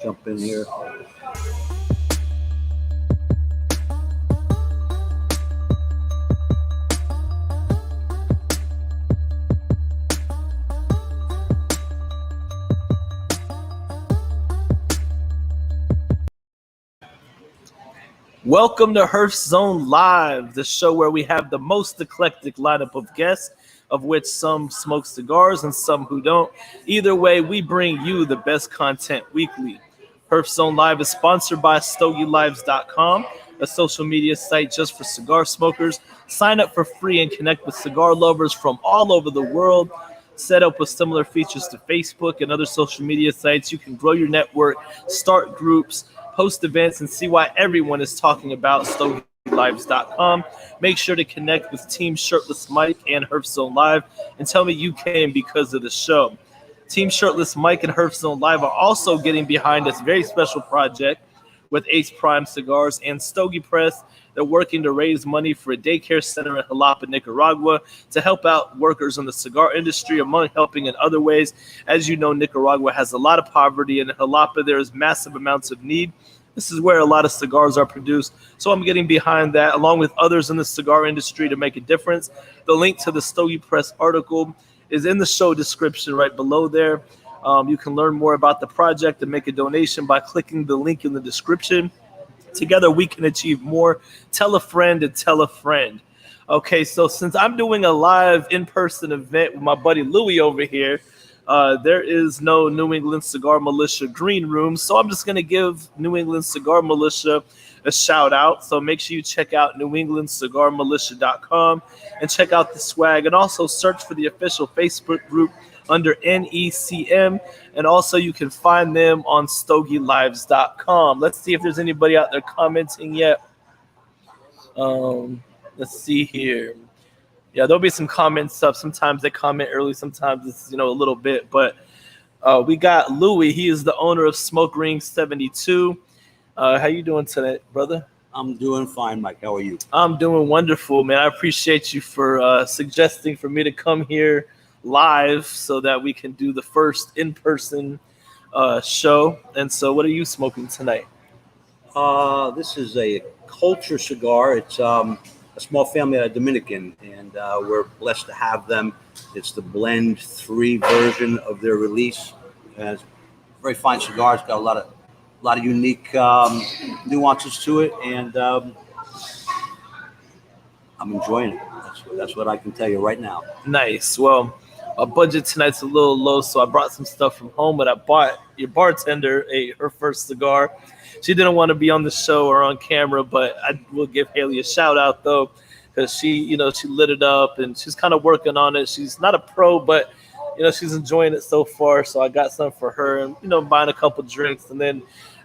jump in here. Welcome to Herf Zone Live, the show where we have the most eclectic lineup of guests, of which some smoke cigars and some who don't. Either way, we bring you the best content weekly. Herf Zone Live is sponsored by StogieLives.com, a social media site just for cigar smokers. Sign up for free and connect with cigar lovers from all over the world. Set up with similar features to Facebook and other social media sites. You can grow your network, start groups, host events, and see why everyone is talking about StogieLives.com. Make sure to connect with Team Shirtless Mike and Herf Zone Live and tell me you came because of the show. Team Shirtless Mike and Herf Zone Live are also getting behind this very special project with Ace Prime Cigars and Stogie Press. They're working to raise money for a daycare center in Jalapa, Nicaragua, to help out workers in the cigar industry, among helping in other ways. As you know, Nicaragua has a lot of poverty, and in Jalapa there is massive amounts of need. This is where a lot of cigars are produced. So I'm getting behind that, along with others in the cigar industry, to make a difference. The link to the Stogie Press article is in the show description right below there. You can learn more about the project and make a donation by clicking the link in the description. Together we can achieve more. Tell a friend and tell a friend. Okay, so since I'm doing a live in-person event with my buddy Louis over here, there is no New England Cigar Militia green room, so I'm just going to give New England Cigar Militia a shout out. So make sure you check out newenglandcigarmilitia.com and check out the swag, and also search for the official Facebook group under NECM, and also you can find them on StogieLives.com. Let's see if there's anybody out there commenting yet. Let's see here. Yeah, there'll be some comments up. Sometimes they comment early, sometimes it's a little bit, but we got Louis. He is the owner of Smoke Ring 72. How you doing tonight, brother? I'm doing fine, Mike. How are you? I'm doing wonderful, man. I appreciate you for suggesting for me to come here live so that we can do the first in-person show. And so what are you smoking tonight? This is a culture cigar. It's a small family out of Dominican, and we're blessed to have them. It's the Blend 3 version of their release. And it's a very fine cigar. It's got a lot of unique nuances to it, and I'm enjoying it. That's what I can tell you right now. Nice. Well, our budget tonight's a little low, so I brought some stuff from home, but I bought your bartender her first cigar. She didn't want to be on the show or on camera, but I will give Haley a shout out though, because she lit it up and she's kind of working on it. She's not a pro, but she's enjoying it so far. So I got some for her, and buying a couple drinks, and then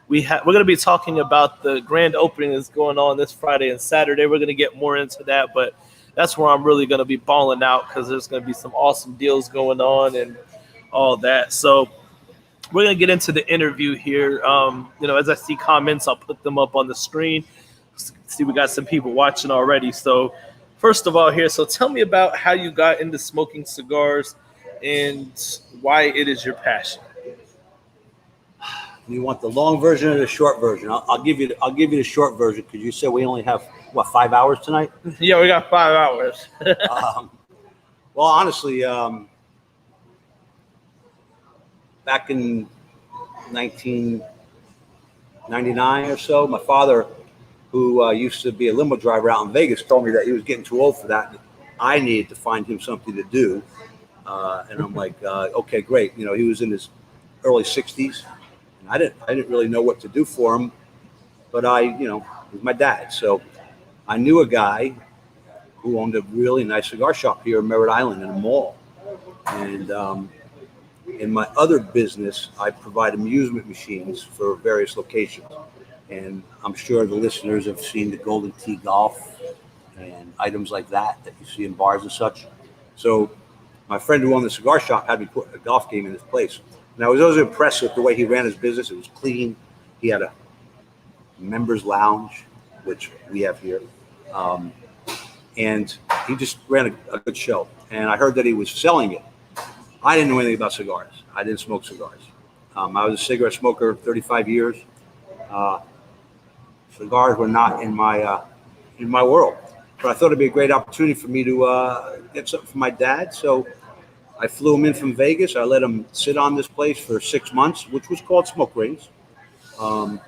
we're going to be talking about the grand opening that's going on this Friday and Saturday. We're going to get more into that, but that's where I'm really going to be balling out, because there's going to be some awesome deals going on and all that. So we're going to get into the interview here. As I see comments, I'll put them up on the screen. See, we got some people watching already. So first of all here, so tell me about how you got into smoking cigars and why it is your passion. You want the long version or the short version? I'll give you the short version, because you said we only have 5 hours tonight. Yeah, we got 5 hours. Well, honestly, back in 1999 or so, my father, who used to be a limo driver out in Vegas, told me that he was getting too old for that, and I needed to find him something to do. And I'm like, okay, great. He was in his early 60s. And I didn't really know what to do for him, but he was my dad. So I knew a guy who owned a really nice cigar shop here in Merritt Island in a mall. And in my other business, I provide amusement machines for various locations. And I'm sure the listeners have seen the Golden Tee Golf and items like that you see in bars and such. So my friend who owned the cigar shop had me put a golf game in his place. And I was always impressed with the way he ran his business. It was clean. He had a members lounge, which we have here. And he just ran a good show. And I heard that he was selling it. I didn't know anything about cigars. I didn't smoke cigars. I was a cigarette smoker 35 years. Uh, Cigars were not in my world, but I thought it'd be a great opportunity for me to get something from my dad. So I flew him in from Vegas. I let him sit on this place for 6 months, which was called Smoke Rings. Um,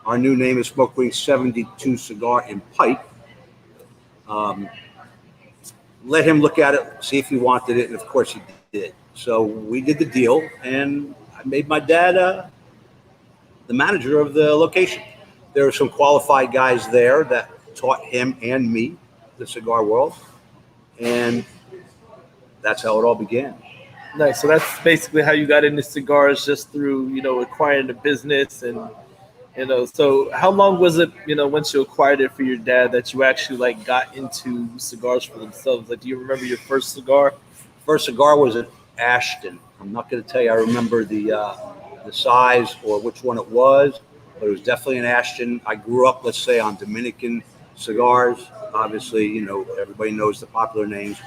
our new name is Smoke Rings 72 Cigar and Pipe. Um, let him look at it, see if he wanted it, and of course he did. So we did the deal, and I made my dad the manager of the location. There were some qualified guys there that taught him and me the cigar world, and that's how it all began. Nice. So that's basically how you got into cigars, just through acquiring the business. And so how long was it, once you acquired it for your dad, that you actually like got into cigars for themselves? Like, do you remember your first cigar? First cigar was an Ashton. I'm not going to tell you I remember the size or which one it was, but it was definitely an Ashton. I grew up, let's say, on Dominican cigars. Obviously, everybody knows the popular names,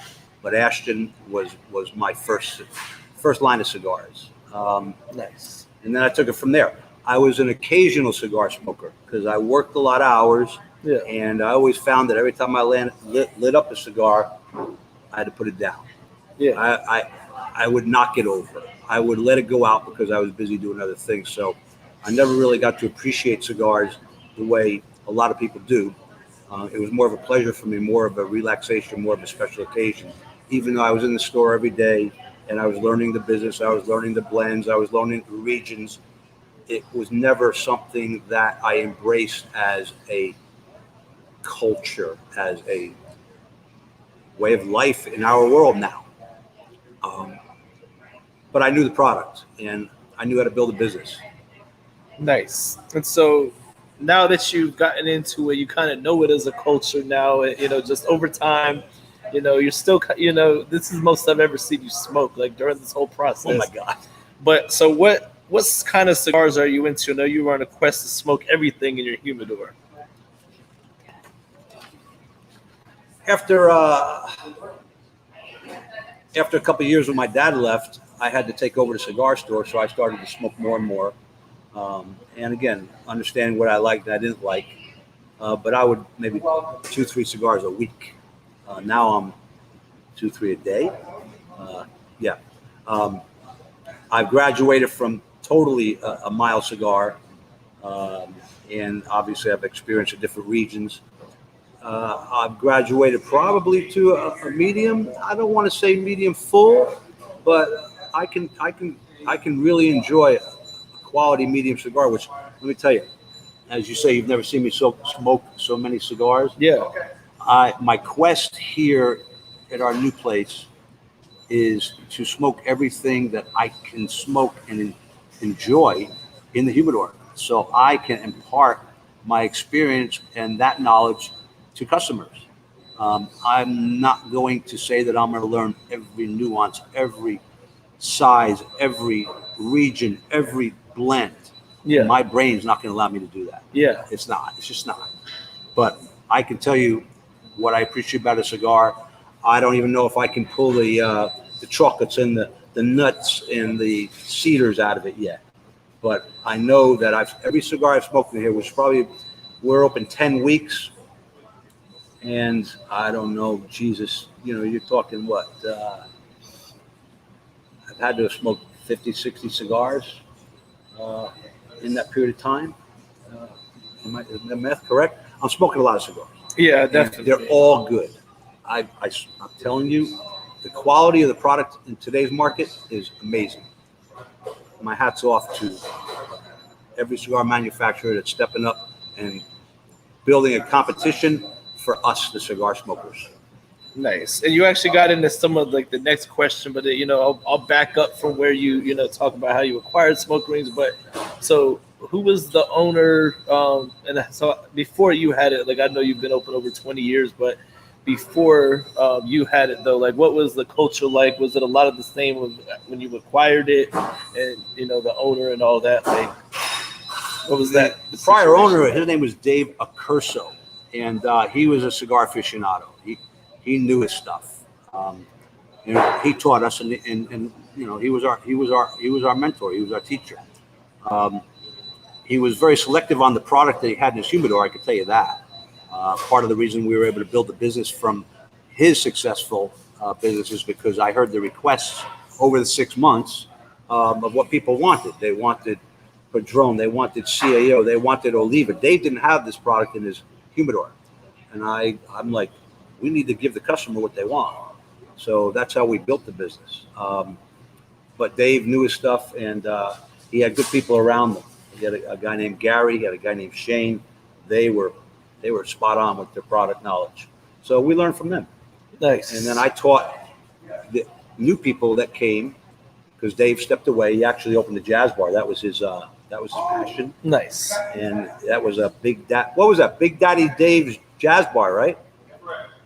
but Ashton was my first line of cigars. Nice. And then I took it from there. I was an occasional cigar smoker because I worked a lot of hours, Yeah. and I always found that every time I lit up a cigar, I had to put it down. Yeah. I would knock it over. I would let it go out because I was busy doing other things. So I never really got to appreciate cigars the way a lot of people do. It was more of a pleasure for me, more of a relaxation, more of a special occasion. Even though I was in the store every day and I was learning the business, I was learning the blends, I was learning the regions, it was never something that I embraced as a culture, as a way of life in our world now. But I knew the product and I knew how to build a business. Nice. And so now that you've gotten into it, you kind of know it as a culture now, just over time, you're still, this is the most I've ever seen you smoke, like during this whole process. Oh my God. But so what kind of cigars are you into? I know you were on a quest to smoke everything in your humidor. After a couple of years when my dad left, I had to take over the cigar store, so I started to smoke more and more. And again, understanding what I liked and I didn't like. But I would maybe 2-3 cigars a week. Now I'm 2-3 a day. Yeah. I've graduated from totally a mild cigar. And obviously I've experienced in different regions. I've graduated probably to a medium. I don't want to say medium full, but I can really enjoy a quality medium cigar. Which, let me tell you, as you say, you've never seen me smoke so many cigars. Yeah. My quest here at our new place is to smoke everything that I can smoke and enjoy in the humidor, so I can impart my experience and that knowledge to customers. I'm not going to say that I'm going to learn every nuance, every size, every region, every blend. Yeah. My brain's not going to allow me to do that. Yeah. It's not. It's just not. But I can tell you what I appreciate about a cigar. I don't even know if I can pull the chocolates and the nuts and the cedars out of it yet. But I know that every cigar I've smoked in here was probably, we're open 10 weeks. And I don't know, Jesus, you're talking what? I've had to have smoked 50, 60 cigars in that period of time. Is the math correct? I'm smoking a lot of cigars. Yeah, definitely. They're all good. I'm telling you, the quality of the product in today's market is amazing. My hat's off to every cigar manufacturer that's stepping up and building a competition for us, the cigar smokers. Nice. And you actually got into some of like the next question, but I'll back up from where you talk about how you acquired Smoke Rings. But so who was the owner? And so before you had it, like I know you've been open over 20 years, but before you had it though, like what was the culture like? Was it a lot of the same when you acquired it, and the owner and all that? Like, what was that? The prior owner, his name was Dave Accurso, and he was a cigar aficionado. He knew his stuff, and he taught us, and he was our mentor. He was our teacher. He was very selective on the product that he had in his humidor. I can tell you that. Part of the reason we were able to build the business from his successful business is because I heard the requests over the 6 months of what people wanted. They wanted Padron, they wanted CAO, they wanted Oliva. Dave didn't have this product in his humidor, and I'm like, we need to give the customer what they want. So that's how we built the business. But Dave knew his stuff, and he had good people around him. He had a guy named Gary. He had a guy named Shane. They were spot on with their product knowledge. So we learned from them. Nice. And then I taught the new people that came, because Dave stepped away. He actually opened a jazz bar. That was his passion. Nice. And that was a what was that? Big Daddy Dave's jazz bar, right?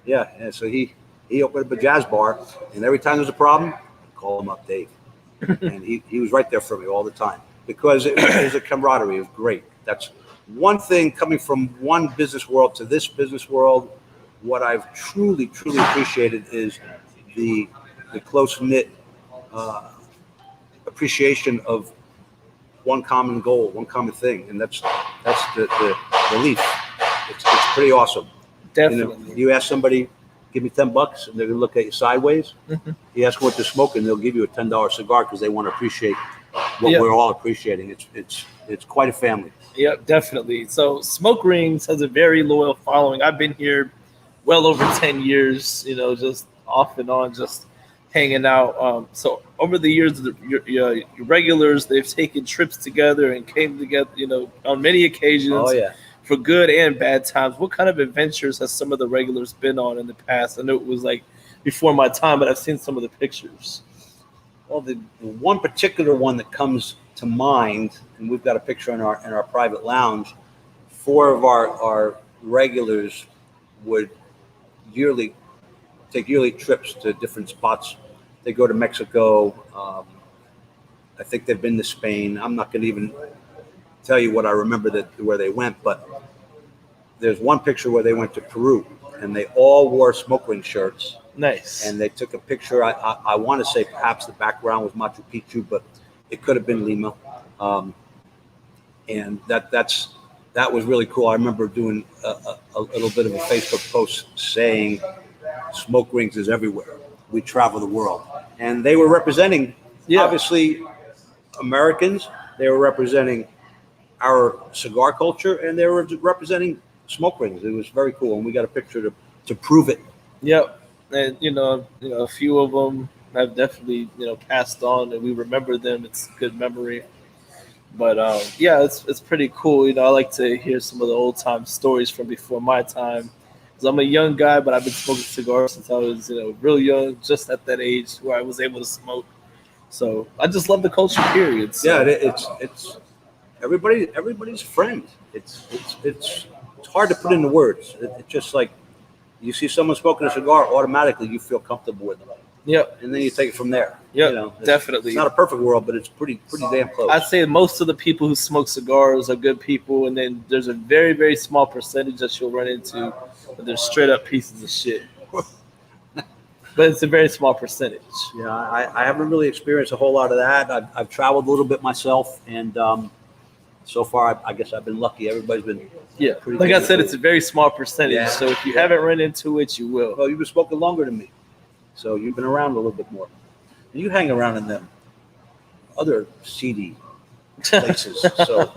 Yeah. And so he opened up a jazz bar, and every time there's a problem, I call him up, Dave. And he was right there for me all the time, because it was a camaraderie. It was great. That's one thing coming from one business world to this business world. What I've truly, truly appreciated is the close-knit appreciation of one common goal, one common thing, and that's the belief. It's pretty awesome. Definitely. You ask somebody, give me $10, and they're gonna look at you sideways. Mm-hmm. You ask them what they're smoking, they'll give you a $10 cigar because they want to appreciate what we're all appreciating. It's quite a family. Yep, definitely. So Smoke Rings has a very loyal following. I've been here well over 10 years, just off and on, just hanging out. So over the years, your regulars, they've taken trips together and came together, on many occasions. Oh, yeah. For good and bad times. What kind of adventures has some of the regulars been on in the past? I know it was like before my time, but I've seen some of the pictures. Well, the one particular one that comes to mind, and we've got a picture in our private lounge. 4 of our regulars would take yearly trips to different spots. They go to Mexico. I think they've been to Spain. I'm not going to even tell you what I remember where they went, but there's one picture where they went to Peru, and they all wore smoke ring shirts. Nice. And they took a picture. I want to say perhaps the background was Machu Picchu, but it could have been Lima. And that was really cool. I remember doing a little bit of a Facebook post saying, "Smoke rings is everywhere. We travel the world," and they were representing obviously Americans. They were representing our cigar culture, and they were representing smoke rings. It was very cool, and we got a picture to prove it. Yep. And a few of them have definitely passed on, and we remember them. It's good memory. But it's pretty cool. I like to hear some of the old time stories from before my time, because I'm a young guy, but I've been smoking cigars since I was real young, just at that age where I was able to smoke. So I just love the culture. Period. So. Yeah, it's everybody's friend. It's hard to put into words. It's just like you see someone smoking a cigar, automatically you feel comfortable with them. Yep. And then you take it from there. Yep, definitely. It's not a perfect world, but it's pretty damn close. I'd say most of the people who smoke cigars are good people, and then there's a very, very small percentage that you'll run into that they're straight up pieces of shit. But it's a very small percentage. Yeah, I haven't really experienced a whole lot of that. I've traveled a little bit myself, and so far, I guess I've been lucky. Everybody's been pretty like good. I said, it's a very small percentage. Yeah. So if you haven't run into it, you will. Well, you've been smoking longer than me, so you've been around a little bit more. And you hang around in them other seedy places. So,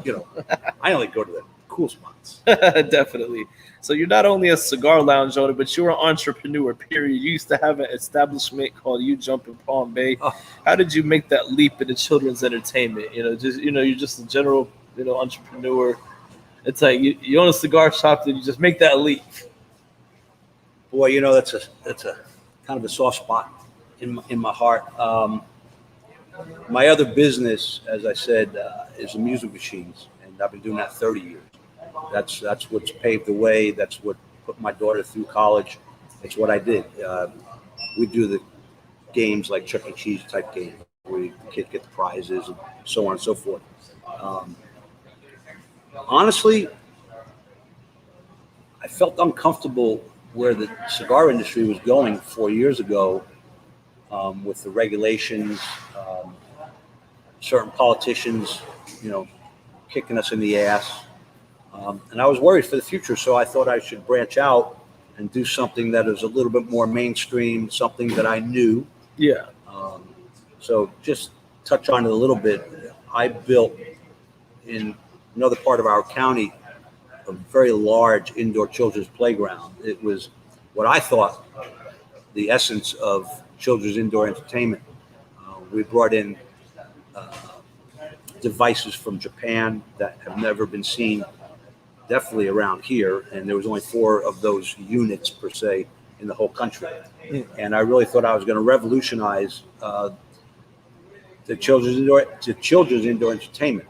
I only go to the cool spots. Definitely. So you're not only a cigar lounge owner, but you're an entrepreneur, period. You used to have an establishment called You Jump in Palm Bay. Oh. How did you make that leap into children's entertainment? You're just a general, entrepreneur. It's like you own a cigar shop, and you just make that leap. Boy, that's a kind of a soft spot in my heart. My other business, as I said, is the music machines, and I've been doing that 30 years. That's what's paved the way. That's what put my daughter through college. It's what I did. We do the games like Chuck E. Cheese type games where the kids get the prizes and so on and so forth. Honestly, I felt uncomfortable where the cigar industry was going 4 years ago with the regulations, certain politicians, kicking us in the ass. And I was worried for the future, so I thought I should branch out and do something that is a little bit more mainstream, something that I knew. Yeah. So just touch on it a little bit. I built in another part of our county a very large indoor children's playground. It was what I thought the essence of children's indoor entertainment. We brought in devices from Japan that have never been seen, definitely around here, and there was only 4 of those units per se in the whole country. And I really thought I was going to revolutionize the children's indoor entertainment.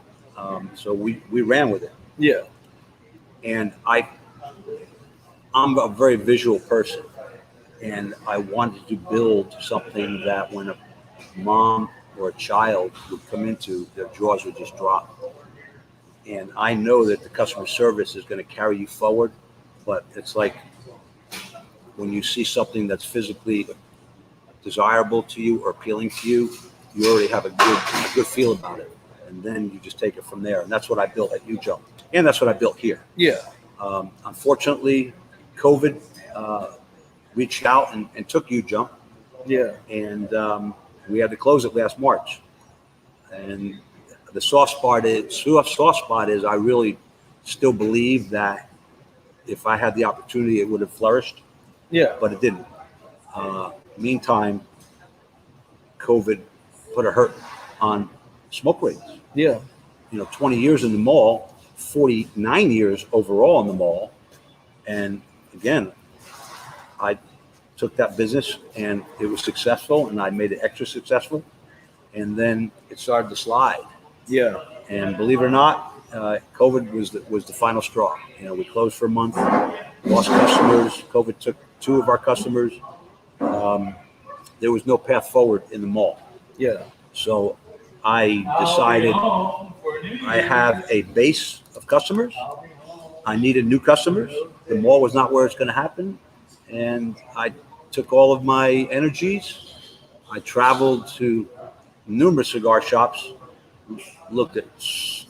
So we ran with it. Yeah. And I'm a very visual person, and I wanted to build something that when a mom or a child would come into, their jaws would just drop. And I know that the customer service is going to carry you forward, but it's like when you see something that's physically desirable to you or appealing to you, you already have a good feel about it, and then you just take it from there. And that's what I built at UJump, and that's what I built here. Yeah. Unfortunately, COVID reached out and took UJump. Yeah. And we had to close it last March. And the soft spot is I really still believe that if I had the opportunity, it would have flourished. Yeah. But it didn't. Meantime, COVID put a hurt on smoke rings. Yeah. 20 years in the mall, 49 years overall in the mall. And again, I took that business and it was successful, and I made it extra successful. And then it started to slide. Yeah. And believe it or not, COVID was the final straw. We closed for a month, lost customers. COVID took 2 of our customers. There was no path forward in the mall. Yeah. So I decided I have a base of customers. I needed new customers. The mall was not where it's going to happen. And I took all of my energies. I traveled to numerous cigar shops, looked at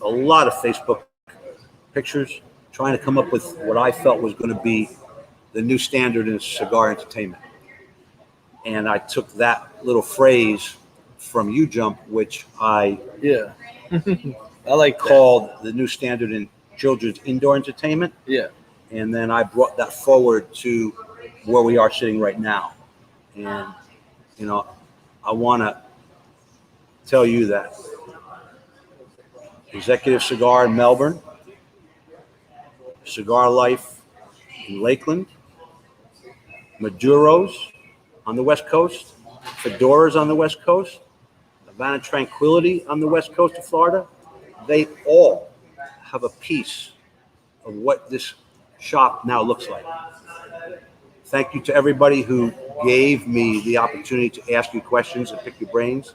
a lot of Facebook pictures, trying to come up with what I felt was going to be the new standard in cigar entertainment. And I took that little phrase from UJump, which I I like called the new standard in children's indoor entertainment. Yeah. And then I brought that forward to where we are sitting right now. And, I want to tell you that Executive Cigar in Melbourne, Cigar Life in Lakeland, Maduro's on the West Coast, Fedora's on the West Coast, Havana Tranquility on the West Coast of Florida, they all have a piece of what this shop now looks like. Thank you to everybody who gave me the opportunity to ask you questions and pick your brains.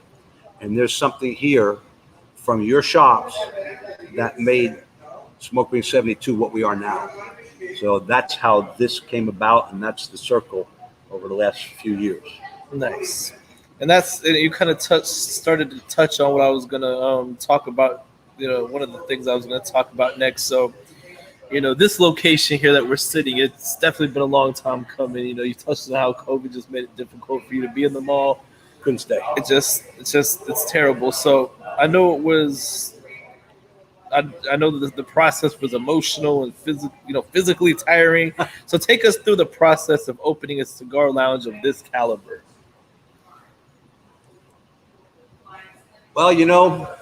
And there's something here from your shops that made Smoke Ring 72 what we are now. So that's how this came about, and that's the circle over the last few years. Nice. And you kind of started to touch on what I was going to talk about, one of the things I was going to talk about next. So, this location here that we're sitting, it's definitely been a long time coming. You touched on how COVID just made it difficult for you to be in the mall. Couldn't stay. It's terrible. So I know it was, I know that the process was emotional and physically tiring. So take us through the process of opening a cigar lounge of this caliber. Well,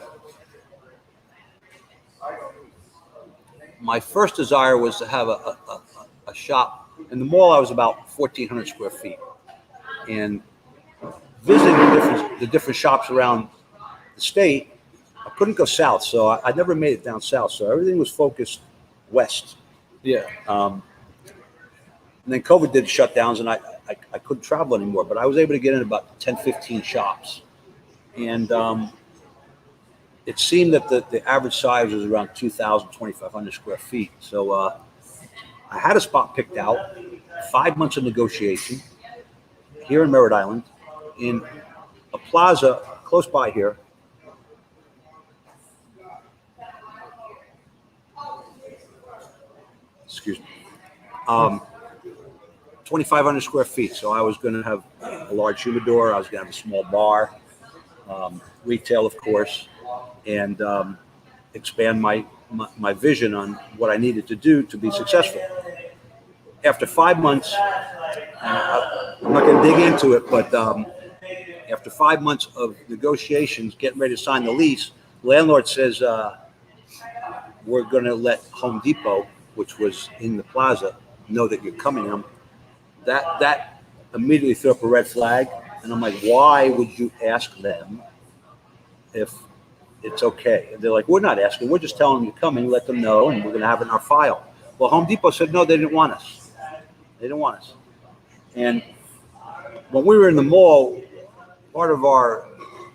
my first desire was to have a shop. In the mall, I was about 1,400 square feet. And visiting the different shops around the state, I couldn't go south. So I never made it down south. So everything was focused west. Yeah. And then COVID did shutdowns, and I couldn't travel anymore. But I was able to get in about 10, 15 shops. And it seemed that the average size was around 2,000, 2,500 square feet. So I had a spot picked out, 5 months of negotiation here in Merritt Island. In a plaza close by here. Excuse me. 2,500 square feet. So I was going to have a large humidor. I was going to have a small bar, retail, of course, and expand my vision on what I needed to do to be successful. After 5 months, I'm not going to dig into it, but after 5 months of negotiations, getting ready to sign the lease, the landlord says, we're going to let Home Depot, which was in the plaza, know that you're coming. That immediately threw up a red flag. And I'm like, why would you ask them if it's okay? And they're like, we're not asking. We're just telling them you're coming, let them know, and we're going to have it in our file. Well, Home Depot said, no, they didn't want us. They didn't want us. And when we were in the mall, part of our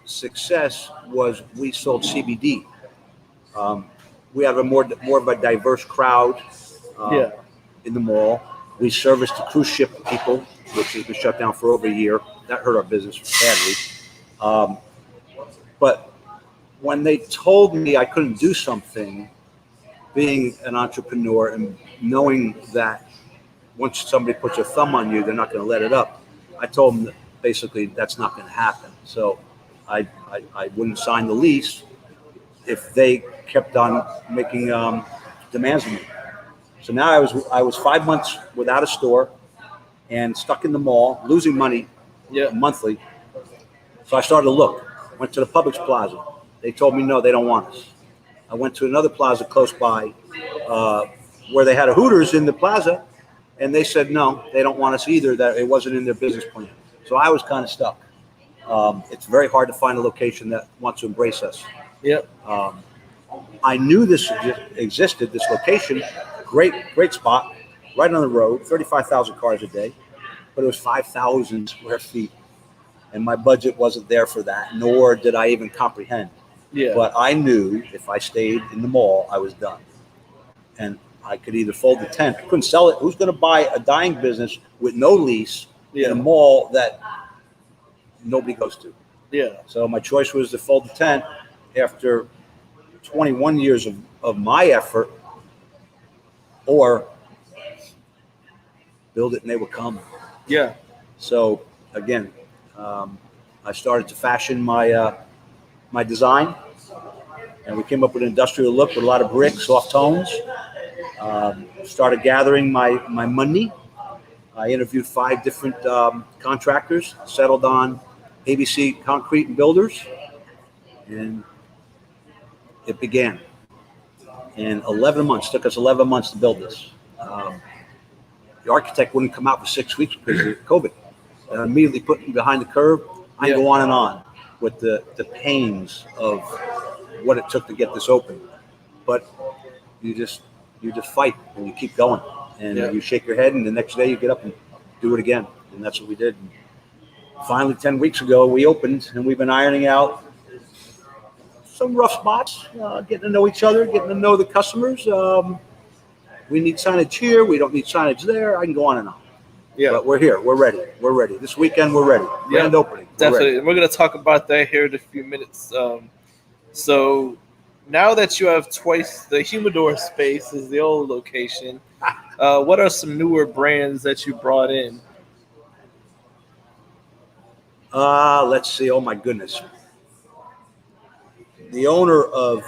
success was we sold CBD. We have a more of a diverse crowd in the mall. We serviced the cruise ship people, which has been shut down for over a year. That hurt our business badly. But when they told me I couldn't do something, being an entrepreneur and knowing that once somebody puts a thumb on you, they're not going to let it up, I told them that basically that's not going to happen. So I wouldn't sign the lease if they kept on making demands on me. So now I was 5 months without a store and stuck in the mall, losing money monthly. So I started to look. Went to the Publix Plaza. They told me no, they don't want us. I went to another plaza close by where they had a Hooters in the plaza, and they said no, they don't want us either. That it wasn't in their business plan. So I was kind of stuck. It's very hard to find a location that wants to embrace us. Yep. I knew this existed, this location, great spot, right on the road, 35,000 cars a day, but it was 5,000 square feet. And my budget wasn't there for that, nor did I even comprehend. Yeah. But I knew if I stayed in the mall, I was done. And I could either fold the tent, couldn't sell it. Who's going to buy a dying business with no lease in a mall that nobody goes to? Yeah. So my choice was to fold the tent after 21 years of my effort, or build it and they would come. Yeah. So again, I started to fashion my design, and we came up with an industrial look with a lot of bricks, soft tones. Started gathering my money. I interviewed 5 different contractors, settled on ABC Concrete and Builders, and it began. And 11 months, took us 11 months to build this. The architect wouldn't come out for 6 weeks because of COVID. Immediately put me behind the curve. I go on and on with the pains of what it took to get this open. But you just fight and you keep going. And you shake your head, and the next day you get up and do it again. And that's what we did. And finally, 10 weeks ago, we opened, and we've been ironing out some rough spots, getting to know each other, getting to know the customers. We need signage here. We don't need signage there. I can go on and on. Yeah. But we're here. We're ready. We're ready. This weekend, we're ready. Grand opening. Definitely. We're going to talk about that here in a few minutes. So now that you have twice the humidor space is the old location, what are some newer brands that you brought in? Let's see. Oh, my goodness. The owner of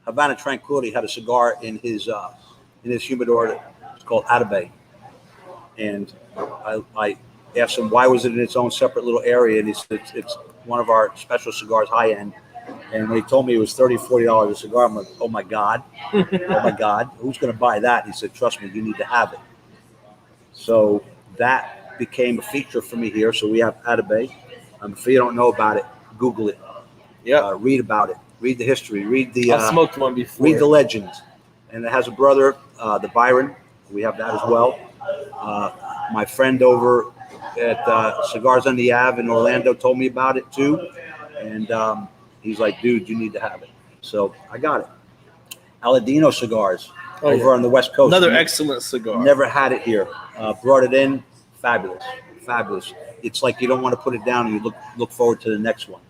Havana Tranquility had a cigar in his humidor. It's called Atabey. And I asked him why was it in its own separate little area, and he said it's one of our special cigars, high end. And when he told me it was $30, $40 a cigar, I'm like, oh my God, who's going to buy that? He said, trust me, you need to have it. So that became a feature for me here. So we have Atabey. If you don't know about it, Google it. Read about it. Read the history. Read the. I smoked one before. Read the legend, and it has a brother, the Byron. We have that as well. My friend over at Cigars on the Ave in Orlando told me about it too, and he's like, "Dude, you need to have it." So I got it. Aladino cigars over on the West Coast. Another excellent cigar. Never had it here. Brought it in. Fabulous. fabulous. It's like you don't want to put it down, and you look forward to the next one.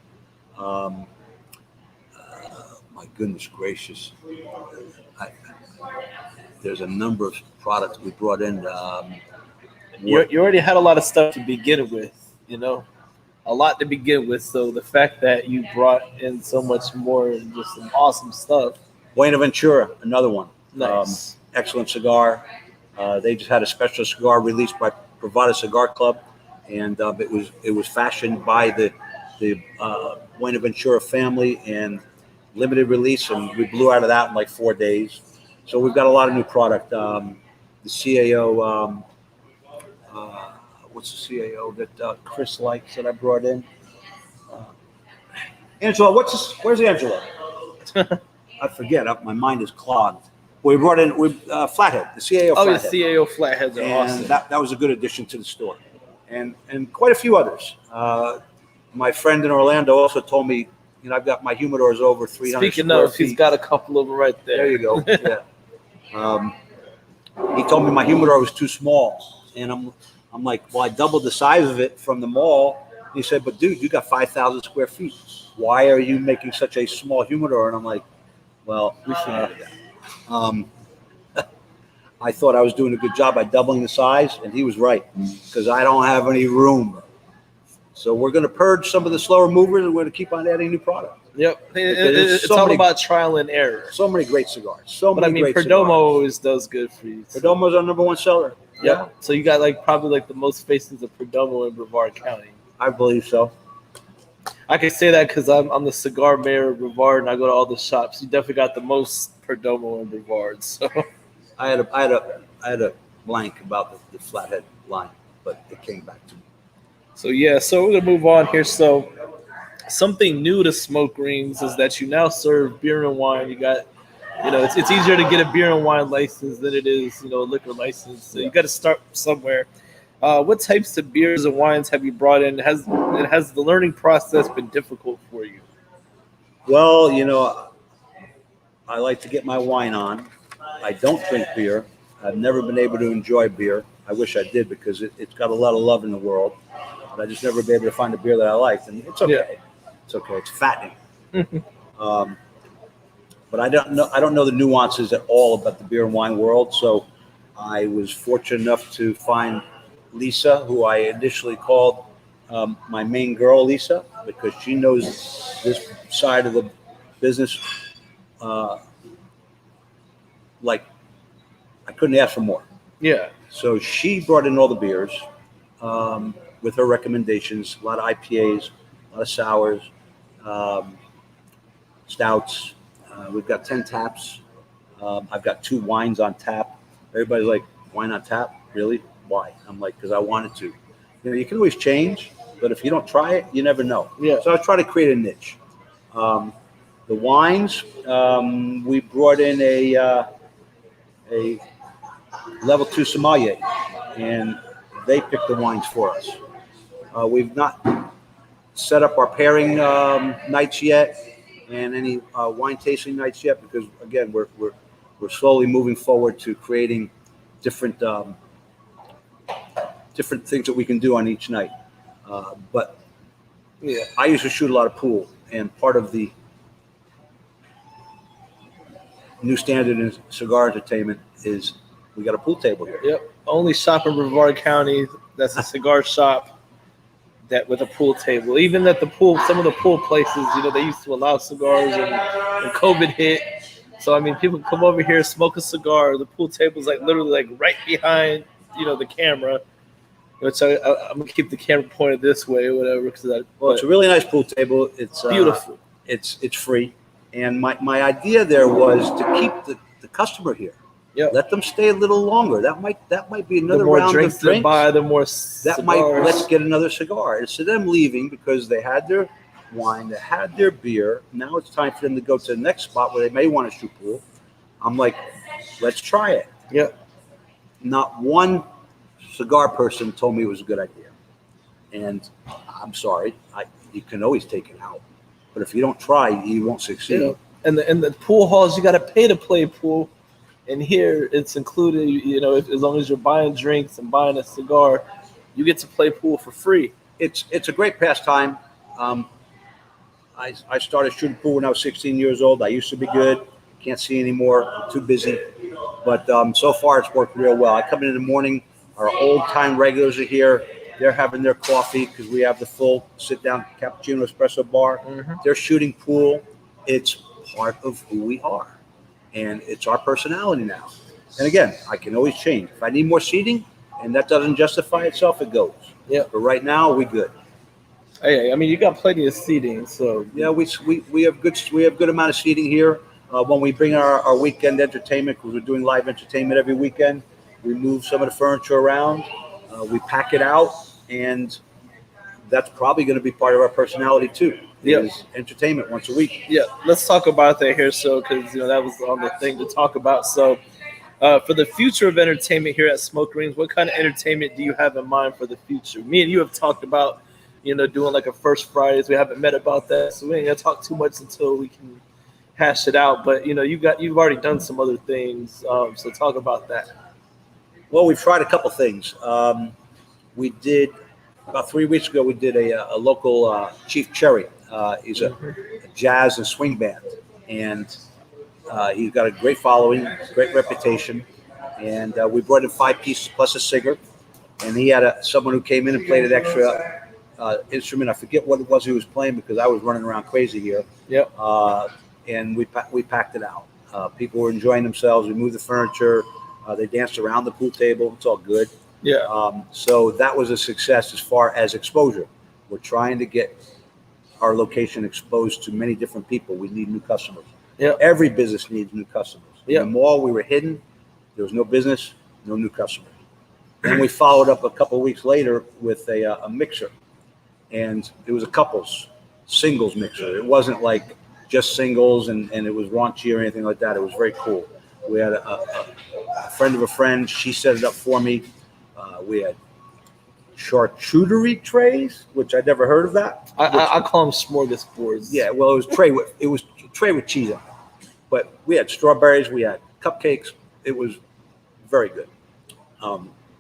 My goodness gracious, I, there's a number of products we brought in. You already had a lot of stuff to begin with, a lot to begin with. So the fact that you brought in so much more and just some awesome stuff. Buenaventura, another one. Nice. Excellent cigar. They just had a special cigar released by Privada Cigar Club, and it was fashioned by the Buenaventura family and limited release, and we blew out of that in like 4 days. So we've got a lot of new product. The CAO, what's the CAO that Chris likes that I brought in? Angela, where's Angela? I forget. My mind is clogged. We brought in Flathead, the CAO. Oh, Flathead. the CAO Flatheads are And awesome. that was a good addition to the store, and quite a few others. My friend in Orlando also told me, I've got my humidors over 300 Speaking square of, feet. he's got a couple of them right there. There you go. Yeah. He told me my humidor was too small, and I'm like, well, I doubled the size of it from the mall. He said, but dude, you got 5,000 square feet. Why are you making such a small humidor? And I'm like, well, I thought I was doing a good job by doubling the size, and he was right, because I don't have any room. So we're going to purge some of the slower movers, and we're going to keep on adding new product. Yep. It's all about trial and error. So many great cigars. But I mean, Perdomo always does good for you. So. Perdomo's our number one seller. Yeah. So you got probably the most faces of Perdomo in Brevard County. I believe so. I can say that because I'm the cigar mayor of Brevard, and I go to all the shops. You definitely got the most Perdomo in Brevard. So I had a blank about the Flathead line, but it came back to me. So we're gonna move on here. So something new to Smoke Rings is that you now serve beer and wine. You got, it's easier to get a beer and wine license than it is, a liquor license. So you got to start somewhere. What types of beers and wines have you brought in? Has the learning process been difficult for you? Well, I like to get my wine on. I don't drink beer. I've never been able to enjoy beer. I wish I did, because it's got a lot of love in the world. But I just never been able to find a beer that I liked, and it's okay. Yeah. It's okay. It's fattening. But I don't know the nuances at all about the beer and wine world. So I was fortunate enough to find Lisa, who I initially called my main girl, Lisa, because she knows this side of the business. Like I couldn't ask for more. Yeah. So she brought in all the beers with her recommendations. A lot of IPAs, a lot of sours, stouts. We've got 10 taps. I've got 2 wines on tap. Everybody's like, wine on tap? Really? Why? I'm like, because I wanted to. You can always change, but if you don't try it, you never know. Yeah. So I was trying to create a niche. The wines, we brought in a level 2 sommelier, and they picked the wines for us. We've not set up our pairing nights yet, and any wine tasting nights yet, because again, we're slowly moving forward to creating different things that we can do on each night. But yeah, I used to shoot a lot of pool, and part of the new standard in cigar entertainment is we got a pool table here. Yep. Only shop in Brevard County that's a cigar shop that with a pool table. Even at the pool, some of the pool places, they used to allow cigars, and when COVID hit. So I mean, people come over here, smoke a cigar. The pool table is literally right behind, the camera. Which I'm gonna keep the camera pointed this way or whatever. It's a really nice pool table. It's beautiful. It's free, and my idea there was to keep the customer here. Yep. Let them stay a little longer. That might be another round drinks of drinks. To buy, the more cigars. Let's get another cigar. Instead of them leaving because they had their wine, they had their beer. Now it's time for them to go to the next spot where they may want to shoot pool. I'm like, let's try it. Yep. Not one cigar person told me it was a good idea. And I'm sorry, you can always take it out. But if you don't try, you won't succeed. Yeah. And the pool halls, you got to pay to play pool. And here it's included, as long as you're buying drinks and buying a cigar, you get to play pool for free. It's a great pastime. I started shooting pool when I was 16 years old. I used to be good. Can't see anymore. I'm too busy. But so far, it's worked real well. I come in the morning. Our old-time regulars are here. They're having their coffee because we have the full sit-down cappuccino espresso bar. Mm-hmm. They're shooting pool. It's part of who we are. And it's our personality now. And again, I can always change. If I need more seating and that doesn't justify itself, it goes. Yeah. But right now, we good. Hey, I mean, you got plenty of seating, so Yeah, we have good amount of seating here. When we bring our weekend entertainment, because we're doing live entertainment every weekend, we move some of the furniture around. We pack it out, and that's probably going to be part of our personality too. Yeah. Is entertainment once a week. yeah, let's talk about that here, so because that was on the thing to talk about. So, for the future of entertainment here at Smoke Rings, what kind of entertainment do you have in mind for the future? Me and you have talked about, doing like a First Fridays. We haven't met about that, so we ain't gonna talk too much until we can hash it out. But you've already done some other things, so talk about that. Well, we've tried a couple things. We did about 3 weeks ago. We did a local Chief Cherry. He's a jazz and swing band, and he's got a great following, great reputation. And we brought in 5 pieces plus a cigar, and he had someone who came in and played an extra instrument. I forget what it was he was playing because I was running around crazy here. Yep. And we packed it out. People were enjoying themselves. We moved the furniture. They danced around the pool table. It's all good. Yeah. So that was a success as far as exposure. We're trying to get our location exposed to many different people. We need new customers. Yeah. Every business needs new customers. Yeah. In the mall, we were hidden. There was no business, no new customers. Then we followed up a couple of weeks later with a mixer. And it was a singles mixer. It wasn't like just singles and it was raunchy or anything like that. It was very cool. We had a friend of a friend. She set it up for me. We had charcuterie trays, which I'd never heard of that. I call them smorgasbords. Yeah, well, it was tray with cheese on it. But we had strawberries. We had cupcakes. It was very good.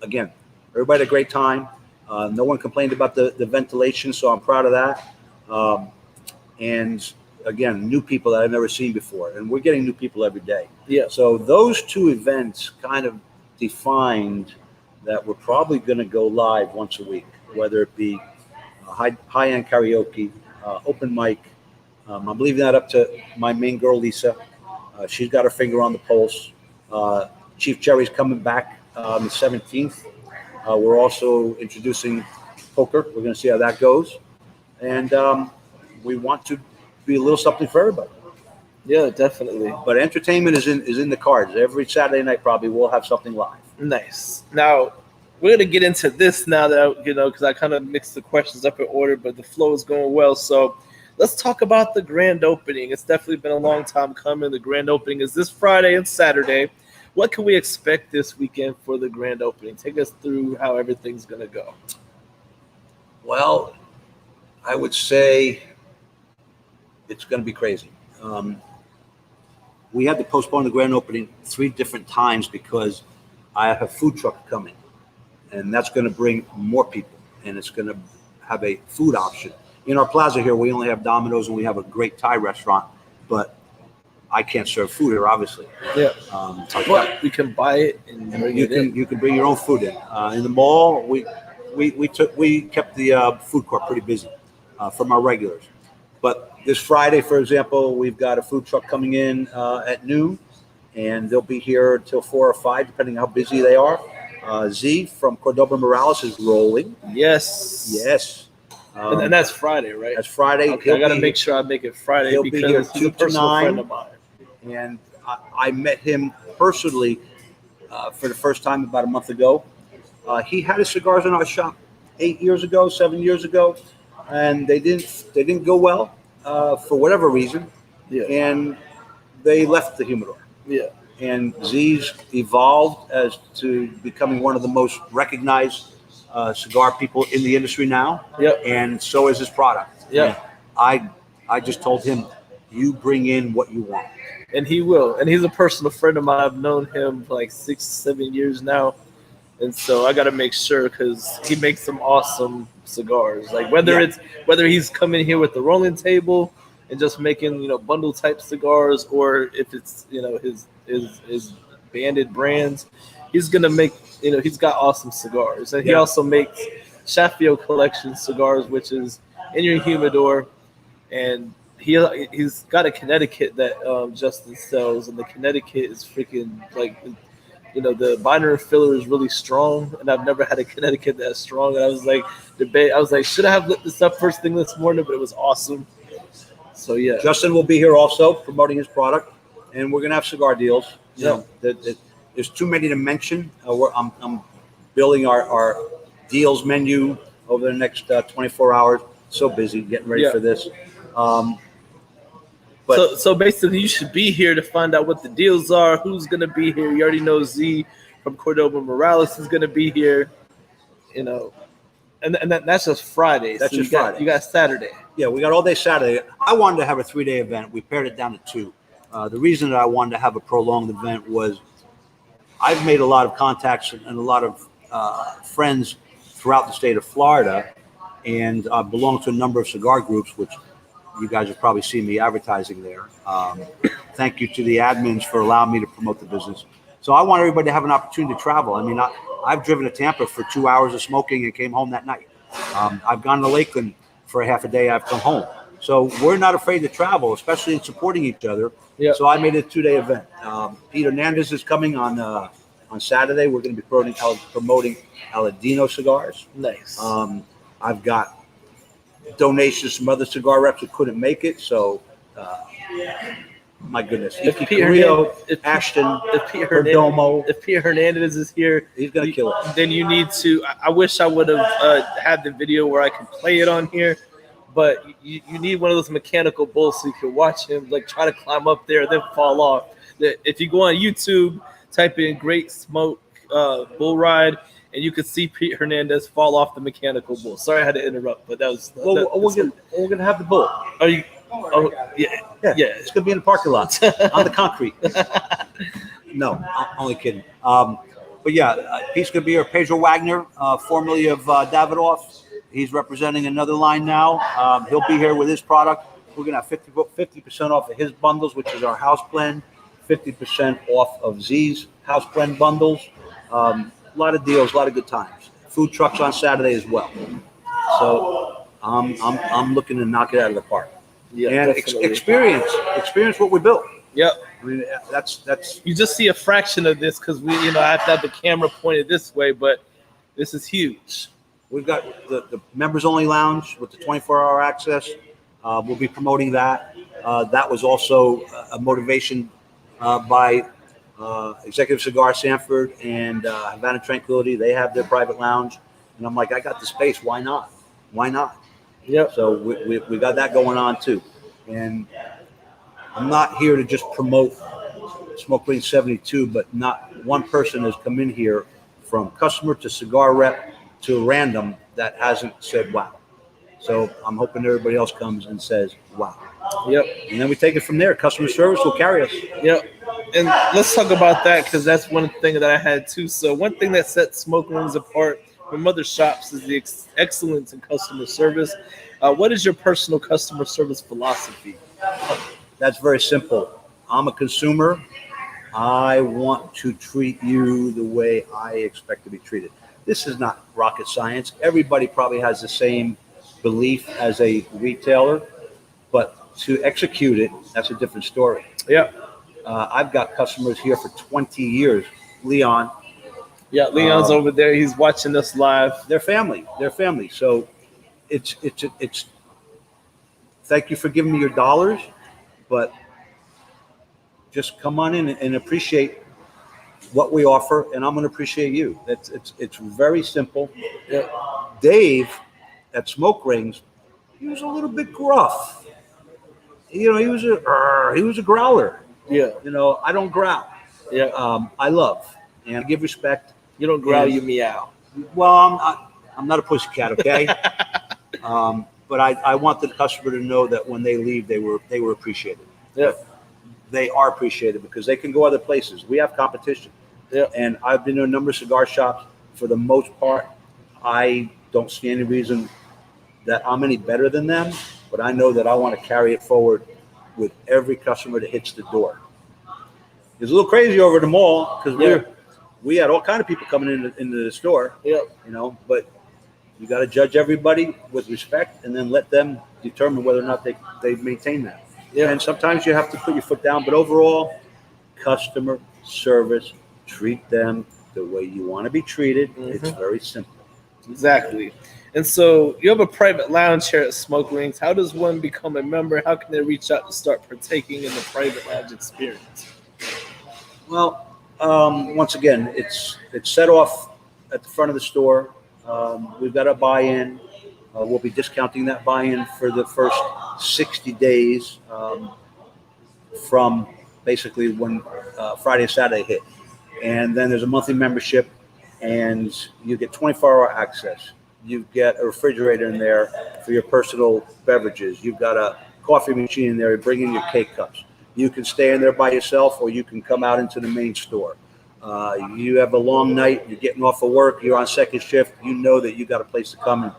Again, everybody had a great time. No one complained about the ventilation, so I'm proud of that. And again, new people that I've never seen before, and we're getting new people every day. Yeah. So those 2 events kind of defined that we're probably going to go live once a week, whether it be high-end karaoke, open mic. I'm leaving that up to my main girl, Lisa. She's got her finger on the pulse. Chief Cherry's coming back on the 17th. We're also introducing poker. We're going to see how that goes. And we want to be a little something for everybody. Yeah, definitely. But entertainment is in the cards. Every Saturday night probably we'll have something live. Nice. Now, we're going to get into this now that, because I kind of mixed the questions up in order, but the flow is going well. So let's talk about the grand opening. It's definitely been a long time coming. The grand opening is this Friday and Saturday. What can we expect this weekend for the grand opening? Take us through how everything's going to go. Well, I would say it's going to be crazy. We had to postpone the grand opening 3 different times because I have a food truck coming, and that's going to bring more people, and it's going to have a food option. In our plaza here, we only have Domino's, and we have a great Thai restaurant, but I can't serve food here, obviously. Yeah. But we can buy it and bring it in. You can bring your own food in. In the mall, we kept the food court pretty busy from our regulars. But this Friday, for example, we've got a food truck coming in at noon, and they'll be here until 4 or 5, depending how busy they are. Z from Cordoba Morales is rolling. Yes. And that's Friday, right? That's Friday. Okay, I got to make sure I make it Friday he'll because be here he's 2 a to personal 9. friend of mine. And I met him personally for the first time about a month ago. He had his cigars in our shop 7 years ago, and they didn't go well for whatever reason. Yeah. And they left the humidor. Yeah. And Z's evolved as to becoming one of the most recognized cigar people in the industry now. Yep. And so is his product. Yeah. I just told him, you bring in what you want. And he will. And he's a personal friend of mine. I've known him for like 6-7 years now. And so I got to make sure because he makes some awesome cigars. Like whether he's coming here with the rolling table and just making bundle type cigars, or if it's his banded brands, he's gonna make he's got awesome cigars, and he also makes Sheffield collection cigars, which is in your humidor, and he's got a Connecticut that Justin sells, and the Connecticut is freaking like. The binder and filler is really strong, and I've never had a Connecticut that strong. And I was like, should I have lit this up first thing this morning? But it was awesome. So yeah, Justin will be here also promoting his product, and we're gonna have cigar deals. There's too many to mention. I'm building our deals menu over the next 24 hours. So busy getting ready for this. So basically, you should be here to find out what the deals are. Who's gonna be here? You already know Z from Cordoba Morales is gonna be here. And that's just Friday. That's just Friday. You got Saturday. Yeah, we got all day Saturday. I wanted to have a 3-day event. We pared it down to 2. The reason that I wanted to have a prolonged event was I've made a lot of contacts and a lot of friends throughout the state of Florida, and I belong to a number of cigar groups, which you guys have probably seen me advertising there. Thank you to the admins for allowing me to promote the business. So I want everybody to have an opportunity to travel. I mean, I've driven to Tampa for 2 hours of smoking and came home that night. I've gone to Lakeland for a half a day. I've come home. So we're not afraid to travel, especially in supporting each other. Yep. So I made it a 2-day event. Pete Hernandez is coming on Saturday. We're going to be promoting Aladino cigars. Nice. I've got donations from other cigar reps who couldn't make it. So, my goodness. If Pete Hernandez is here, he's going to kill it. Then you need to. I wish I would have had the video where I can play it on here. But you need one of those mechanical bulls so you can watch him like try to climb up there and then fall off. If you go on YouTube, type in "Great Smoke Bull Ride," and you can see Pete Hernandez fall off the mechanical bull. Sorry, I had to interrupt, but that was. We're gonna have the bull. Are you? Oh yeah. It's gonna be in the parking lot on the concrete. No, I'm only kidding. But yeah, Pete's gonna be here. Pedro Wagner, formerly of Davidoff. He's representing another line now. He'll be here with his product. We're going to have 50% off of his bundles, which is our house blend, 50% off of Z's house blend bundles. A lot of deals, a lot of good times. Food trucks on Saturday as well. So I'm looking to knock it out of the park. Yeah, and experience what we built. Yep. I mean, that's. You just see a fraction of this because I have to have the camera pointed this way, but this is huge. We've got the members-only lounge with the 24-hour access. We'll be promoting that. That was also a motivation by Executive Cigar Sanford and Havana Tranquility. They have their private lounge. And I'm like, I got the space. Why not? Yep. So we got that going on, too. And I'm not here to just promote Smoke Green 72, but not one person has come in here from customer to cigar rep to random that hasn't said wow. So I'm hoping everybody else comes and says wow. Yep. And then we take it from there. Customer service will carry us. Yep. And let's talk about that because that's one thing that I had too. So one thing that sets smoke rooms apart from other shops is the excellence in customer service. What is your personal customer service philosophy? That's very simple. I'm a consumer. I want to treat you the way I expect to be treated. This is not rocket science. Everybody probably has the same belief as a retailer, but to execute it, that's a different story. Yeah. I've got customers here for 20 years. Leon. Yeah, Leon's over there. He's watching us live. They're family. So it's thank you for giving me your dollars, but just come on in and appreciate what we offer, and I'm going to appreciate you. It's very simple. Yeah. Dave at Smoke Rings, he was a little bit gruff. He was a growler. Yeah. I don't growl. Yeah. I love and I give respect. You don't growl, you meow. Well, I'm not a pussycat, okay? But I want the customer to know that when they leave, they were appreciated. Yeah. They are appreciated because they can go other places. We have competition. Yeah. And I've been to a number of cigar shops. for the most part, I don't see any reason that I'm any better than them, but I know that I want to carry it forward with every customer that hits the door. It's a little crazy over at the mall because we had all kind of people coming into the store, but you got to judge everybody with respect and then let them determine whether or not they maintain that. And sometimes you have to put your foot down, but overall, customer service, treat them the way you want to be treated. It's very simple. Exactly. And so you have a private lounge here at Smoke Wings. How does one become a member? How can they reach out to start partaking in the private lounge experience? Well, once again, it's set off at the front of the store. We've got a buy-in. We'll be discounting that buy-in for the first 60 days from basically when Friday and Saturday hit. And then there's a monthly membership, and you get 24-hour access. You get a refrigerator in there for your personal beverages. You've got a coffee machine in there. You bring in your cake cups. You can stay in there by yourself, or you can come out into the main store. You have a long night. You're getting off of work. You're on second shift. You know that you got a place to come and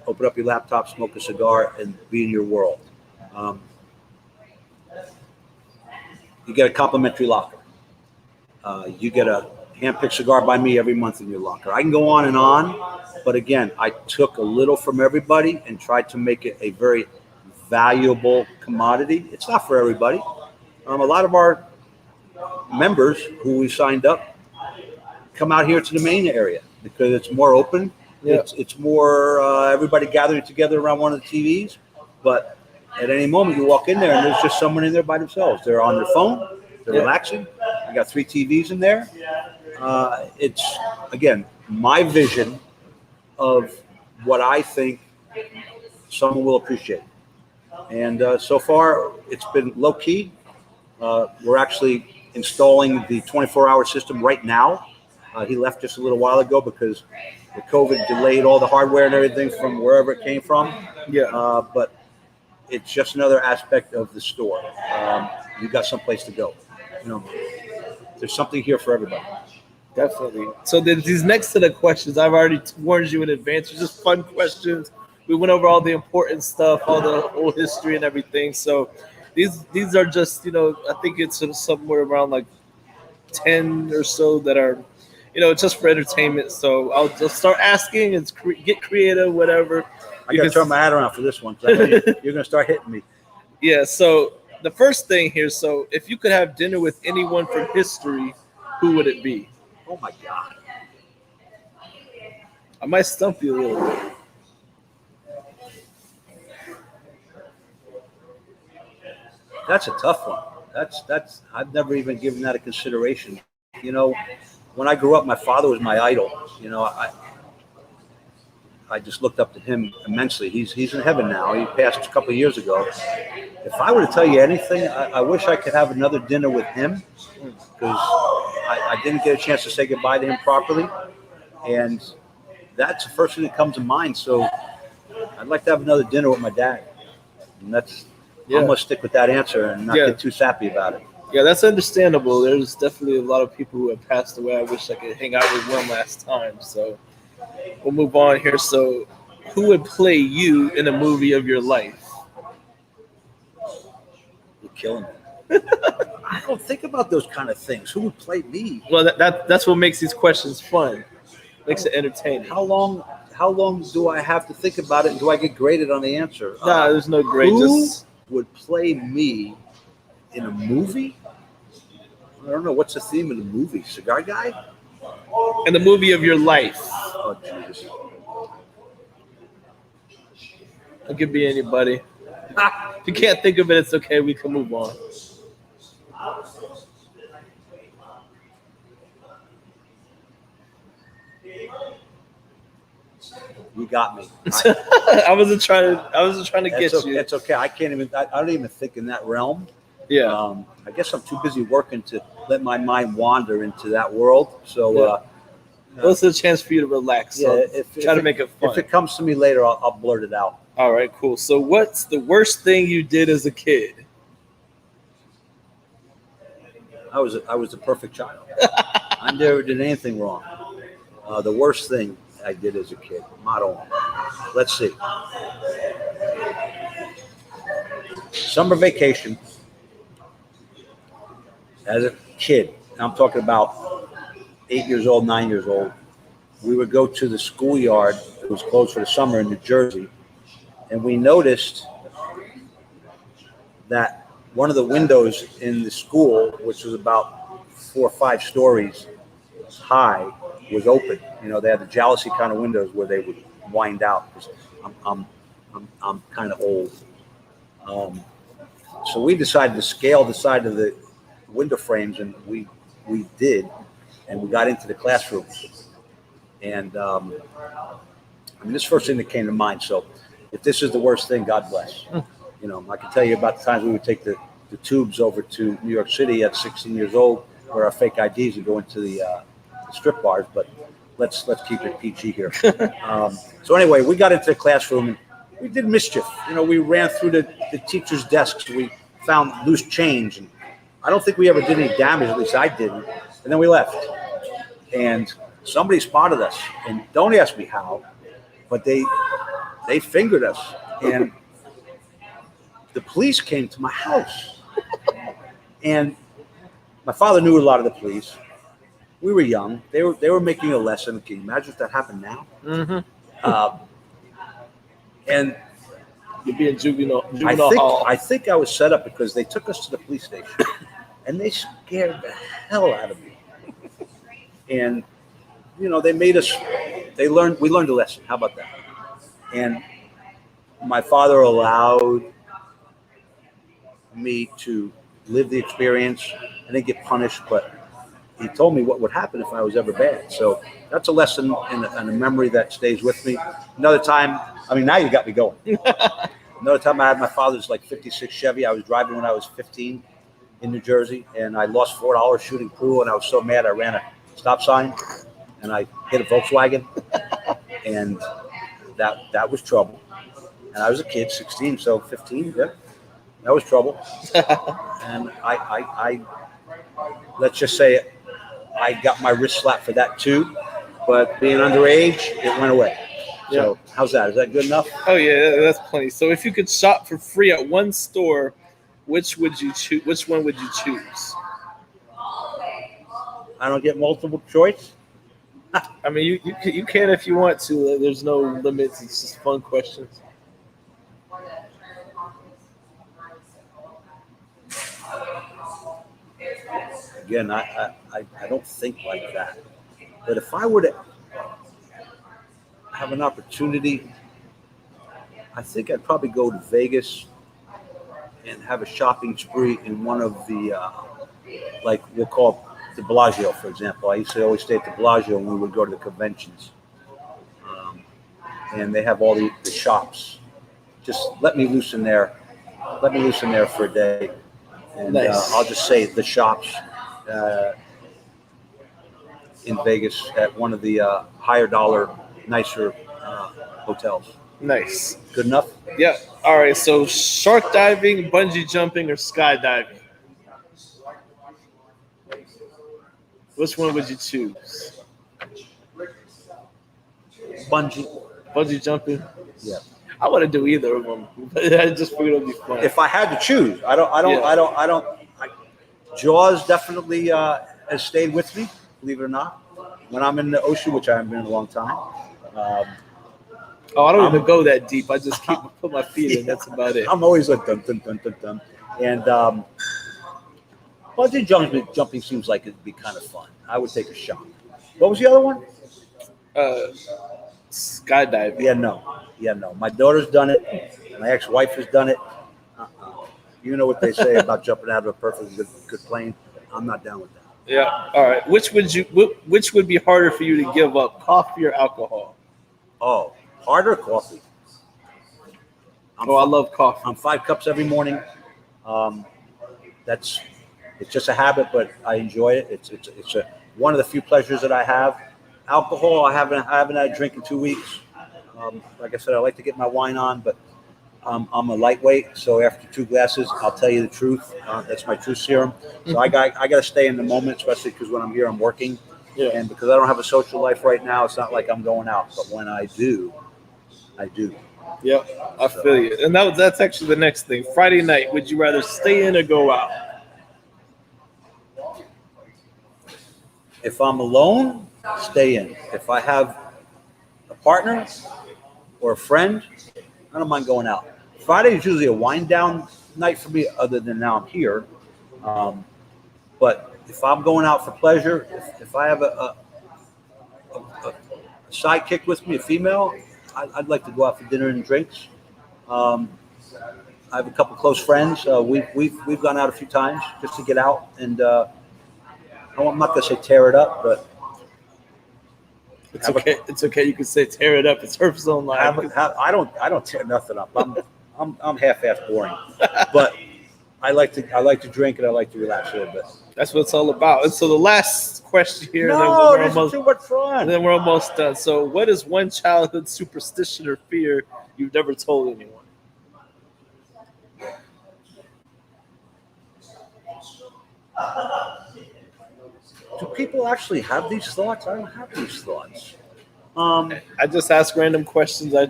open up your laptop, smoke a cigar, and be in your world. You get a complimentary locker. You get a hand-picked cigar by me every month in your locker. I can go on, but again, I took a little from everybody and tried to make it a very valuable commodity. It's not for everybody. A lot of our members who we signed up come out here to the main area because it's more open. It's more everybody gathering together around one of the TVs. But at any moment, you walk in there and there's just someone in there by themselves. They're on their phone. They're relaxing. We got 3 TVs in there. It's, again, my vision of what I think someone will appreciate. And so far, it's been low key. We're actually installing the 24-hour system right now. He left just a little while ago because the COVID delayed all the hardware and everything from wherever it came from. But it's just another aspect of the store. You've got someplace to go. There's something here for everybody. Definitely. So these next set of questions, I've already warned you in advance. They're just fun questions. We went over all the important stuff, all the old history and everything. So these are just, I think it's somewhere around like 10 or so that are, just for entertainment. So I'll just start asking and get creative, whatever. I got to turn my hat around for this one. I know you're going to start hitting me. Yeah. So the first thing here. So if you could have dinner with anyone from history, who would it be? Oh my God. I might stump you a little bit. That's a tough one. That's I've never even given that a consideration. When I grew up, my father was my idol. I just looked up to him immensely. He's in heaven now. He passed a couple of years ago. If I were to tell you anything, I wish I could have another dinner with him because I didn't get a chance to say goodbye to him properly. And that's the first thing that comes to mind. So I'd like to have another dinner with my dad. And that's I'm going to stick with that answer and not get too sappy about it. Yeah, that's understandable. There's definitely a lot of people who have passed away. I wish I could hang out with one last time. So we'll move on here. So who would play you in a movie of your life? You're killing me. I don't think about those kind of things. Who would play me? Well, that's what makes these questions fun. Makes it entertaining. How long do I have to think about it? And do I get graded on the answer? Nah, there's no grade. Who would play me in a movie? I don't know. What's the theme of the movie? Cigar guy? In the movie of your life. Oh, Jesus. It could be anybody. If you can't think of it, it's okay. We can move on. You got me. I wasn't trying to get you. It's okay. I don't even think in that realm. Yeah. I guess I'm too busy working to let my mind wander into that world. So, well, it's a chance for you to relax. So try to make it fun. If it comes to me later, I'll blurt it out. All right, cool. So what's the worst thing you did as a kid? I was the perfect child. I never did anything wrong. The worst thing I did as a kid. Model. Let's see. Summer vacation as a kid. I'm talking about 8 years old, 9 years old. We would go to the schoolyard. It was closed for the summer in New Jersey. And we noticed that one of the windows in the school, which was about 4 or 5 stories high, was open. You know, they had the jealousy kind of windows where they would wind out. Because I'm kind of old. So we decided to scale the side of the window frames, and we did, and we got into the classroom. And I mean, this first thing that came to mind. So if this is the worst thing, God bless. You know, I can tell you about the times we would take the tubes over to New York City at 16 years old, where our fake IDs would go into the strip bars. But let's keep it PG here. So anyway, we got into the classroom and we did mischief. You know, we ran through the teachers' desks. We found loose change, and I don't think we ever did any damage. At least I didn't. And then we left, and somebody spotted us. And don't ask me how, but they fingered us, and the police came to my house. And my father knew a lot of the police. We were young. They were making a lesson. Can you imagine if that happened now? Mm-hmm. And You'd be in juvenile hall. I think I was set up because they took us to the police station, and they scared the hell out of me. And you know, they made us. We learned a lesson. How about that? And my father allowed me to live the experience. I didn't get punished, but he told me what would happen if I was ever bad. So that's a lesson and a memory that stays with me. Another time, I mean, now you got me going. Another time I had my father's like 56 Chevy. I was driving when I was 15 in New Jersey, and I lost $4 shooting pool, and I was so mad I ran a stop sign, and I hit a Volkswagen, and that was trouble. And I was a kid, 16, so 15, yeah, that was trouble. And I let's just say I got my wrist slapped for that too, but being underage, it went away. So how's that? Is that good enough? Oh yeah, that's plenty. So if you could shop for free at one store, which would you choose? Which one would you choose? I don't get multiple choice. I mean, you can if you want to. There's no limits. It's just fun questions. Again, I don't think like that. But if I were to have an opportunity, I think I'd probably go to Vegas and have a shopping spree in one of the, like we'll call the Bellagio, for example. I used to always stay at the Bellagio when we would go to the conventions. And they have all the shops. Just let me loose in there. Let me loose in there for a day. And Nice. I'll just say the shops in Vegas at one of the higher dollar, nicer hotels. Nice. Good enough? Yeah. All right. So shark diving, bungee jumping, or skydiving? Which one would you choose? Bungee jumping. Yeah. I want to do either of them, but I just figured it'd be fun. If I had to choose, Jaws definitely has stayed with me, believe it or not. When I'm in the ocean, which I haven't been in a long time. I don't even go that deep. I just put my feet in. That's about it. I'm always like dun dun dun dun dun. And bungee jumping seems like it'd be kind of fun. I would take a shot. What was the other one? Skydiving. Yeah, no. My daughter's done it. My ex-wife has done it. You know what they say about jumping out of a perfectly good plane. I'm not down with that. Yeah. All right. Which would be harder for you to give up, coffee or alcohol? Oh, harder coffee. I love coffee. I'm 5 cups every morning. It's just a habit, but I enjoy it. It's one of the few pleasures that I have. Alcohol, I haven't had a drink in 2 weeks. Like I said, I like to get my wine on, but I'm a lightweight. So after 2 glasses, I'll tell you the truth. That's my truth serum. So I got to stay in the moment, especially because when I'm here, I'm working. Yeah. And because I don't have a social life right now, it's not like I'm going out. But when I do, I do. Yep, I feel you. And that's actually the next thing. Friday night, would you rather stay in or go out? If I'm alone, stay in. If I have a partner or a friend, I don't mind going out. Friday is usually a wind down night for me, other than now I'm here. But if I'm going out for pleasure, if I have a sidekick with me, a female, I'd like to go out for dinner and drinks. I have a couple close friends. We've gone out a few times just to get out, and I'm not gonna say tear it up, but It's okay. It's okay. You can say tear it up. It's Herf Zone Live. I don't tear nothing up. I'm half-ass boring, but I like to drink and I like to relax a little bit. That's what it's all about. And so the last question here. No, this is too much fun. And then we're almost done. So, what is one childhood superstition or fear you've never told anyone? Do people actually have these thoughts? I don't have these thoughts. I just ask random questions. I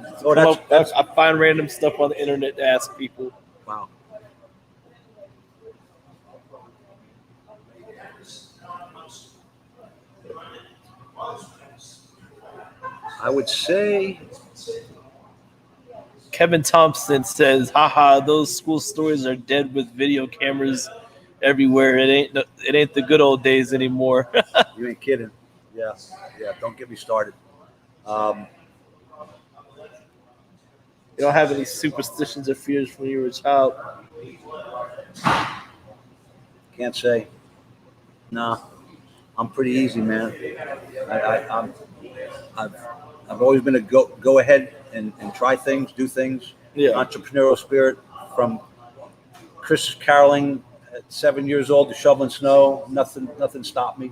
find random stuff on the internet to ask people. Wow. I would say Kevin Thompson says, haha, those school stories are dead with video cameras everywhere. It ain't the good old days anymore. You ain't kidding. Yeah. Don't get me started. You don't have any superstitions or fears when you were a child? Can't say. Nah, I'm pretty easy, man. I've always been a go ahead and try things, do things. Yeah. Entrepreneurial spirit from Christmas caroling at 7 years old to shoveling snow. Nothing stopped me.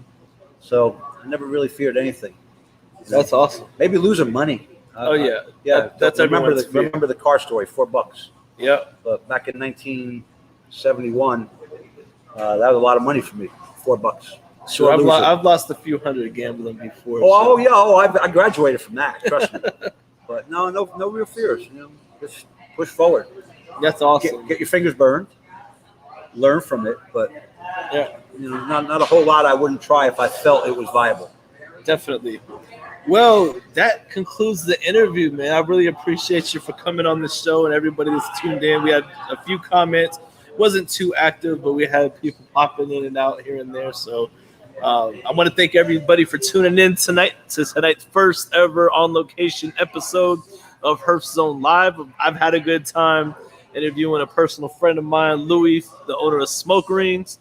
So I never really feared anything. That's awesome. Maybe losing money. Oh yeah. Yeah. That's remember everyone's the car story, $4. Yeah. But back in 1971, that was a lot of money for me. $4. So I've lost a few hundred gambling before. I graduated from that. Trust me. But no real fears. Just push forward. That's awesome. Get your fingers burned. Learn from it, but yeah, not a whole lot I wouldn't try if I felt it was viable. Definitely. Well, that concludes the interview, man. I really appreciate you for coming on the show and everybody that's tuned in. We had a few comments. Wasn't too active, but we had people popping in and out here and there. So I want to thank everybody for tuning in tonight to tonight's first ever on location episode of Herf Zone Live. I've had a good time interviewing a personal friend of mine, Louis, the owner of Smoke Rings.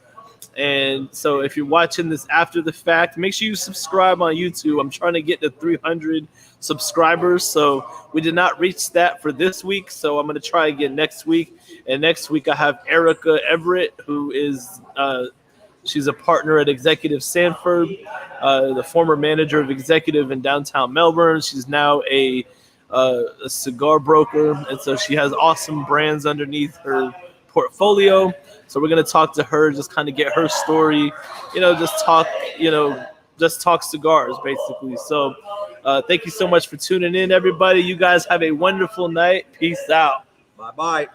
And so if you're watching this after the fact, make sure you subscribe on YouTube. I'm trying to get to 300 subscribers. So we did not reach that for this week. So I'm going to try again next week. And next week I have Erica Everett, who is she's a partner at Executive Sanford, the former manager of Executive in downtown Melbourne. She's now a cigar broker. And so she has awesome brands underneath her portfolio. So we're going to talk to her, just kind of get her story, just talk cigars basically. So thank you so much for tuning in, everybody. You guys have a wonderful night. Peace out. Bye-bye.